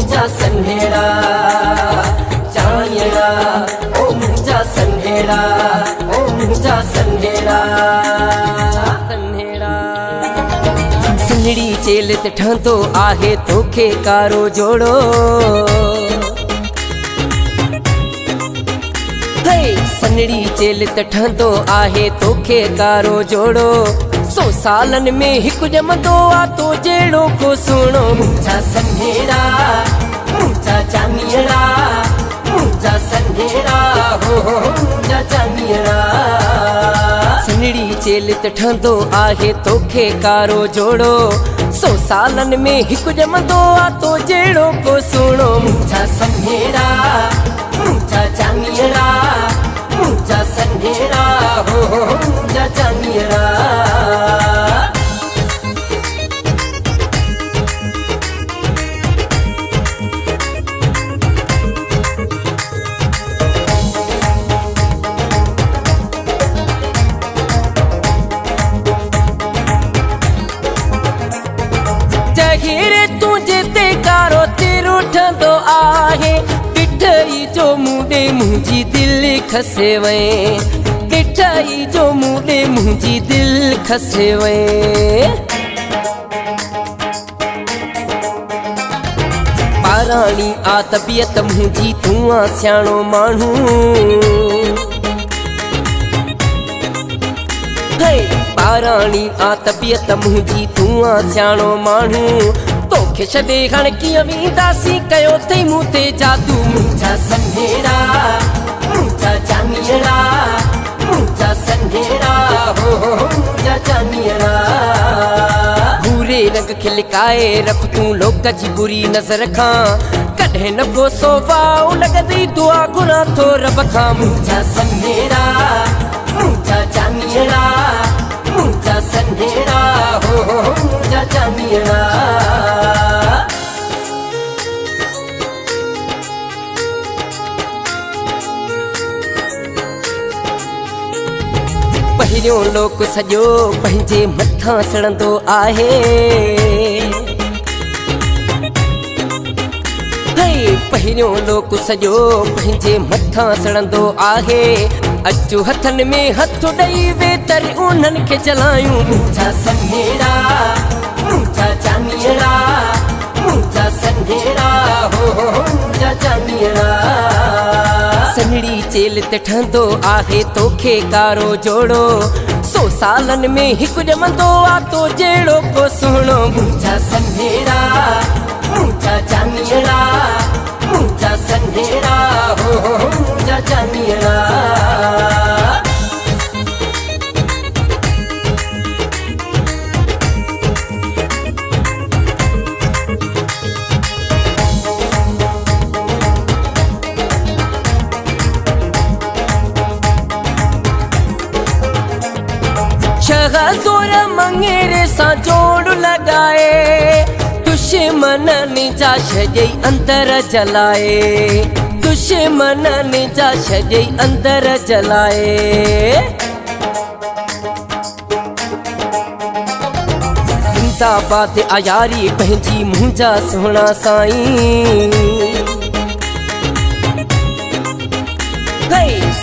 मुंहिंजा सन्हेड़ा चाणियड़ा ओ मुंहिंजा सन्हेड़ा ओ मुंहिंजा सन्हेड़ा सन्हेड़ा सन्हड़ी चेल ते ठहंदो आहे तोखे कारो जोड़ो सन्हड़ी चेल ते ठहंदो आहे तोखे कारो जोड़ो 100 सालन में हिकु ॼमंदो आ तो जहिड़ो को सुहिणो मुंहिंजा सन्हेड़ा मुंहिंजा चाणियड़ा मुंहिंजा सन्हेड़ा हो मुंहिंजा चाणियड़ा सन्हड़ी चेल ते ठहंदो आहे तोखे कारो जोड़ो 100 सालन में हिकु ॼमंदो आ तो जहिड़ो को सुहिणो मुंहिंजा सन्हेड़ा मुंहिंजा चाणियड़ा मुंहिंजा सन्हेड़ा हो मुंहिंजा चाणियड़ा तुझे ते कारो तेरो ठंदो आहे ॾिठई जो मुंडे मुंहिंजी दिल खसे वए ॾिठई जो मुंडे मुंहिंजी दिल खसे वए पाराणी आ तबियत मुंहिंजी तूं आ सियाणो माण्हू पाराणी आ तबियत मुंहिंजी तूं आ सियाणो माण्हू तोखे छॾे हाणे कीअं वेंदासीं कयो अथई मूं ते जादू मुंहिंजा सन्हेड़ा मुंहिंजा चाणियड़ा मुंहिंजा सन्हेड़ा हो मुंहिंजा चाणियड़ा भूरे रंग खे लिकाए रख तूं लोक जी बुरी नज़र खां कॾहिं न गोसो वाओ लॻंदी दुआ घुरां थो रब खां मुंहिंजा सन्हेड़ा मुंहिंजा चाणियड़ा मुंहिंजा सन्हेड़ा हो मुंहिंजा चाणियड़ा पहिरियों लोक सॼो पंहिंजे मथां सड़ंदो आहे पहिरियों लोक सॼो पंहिंजे मथां सड़ंदो आहे अचो हथनि में हथ ॾेई वेतर उन्हनि खे जलायूं मुंहिंजा सन्हेड़ा मुंहिंजा चाणियड़ा मुंहिंजा सन्हेड़ा हो मुंहिंजा चाणियड़ा सन्हड़ी चेल ते ठहंदो आहे तोखे कारो जोड़ो 100 सालन में हिकु ॼमंदो आ तो जहिड़ो को सुहिणो मुंहिंजा सन्हेड़ा मुंहिंजा चाणियड़ा मुंहिंजा सन्हेड़ा हो मुंहिंजा चाणियड़ा ज़ोर मंगेरे सां जोड़ लॻाए दुश्मननि जा छॾई अंदर जलाए दुश्मननि जा छॾई अंदर जलाए ज़िंदाबाद आयारी पंहिंजी मुंहिंजा सुहिणा साईं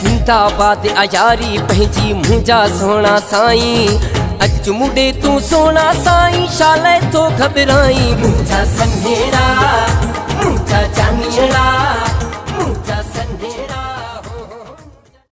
ज़िंदाबाद आयारी पंहिंजी मुंहिंजा सुहिणा साईं अचु मुंडे तूं सोना साईं शाले तो घबराई मुंहिंजा सन्हेड़ा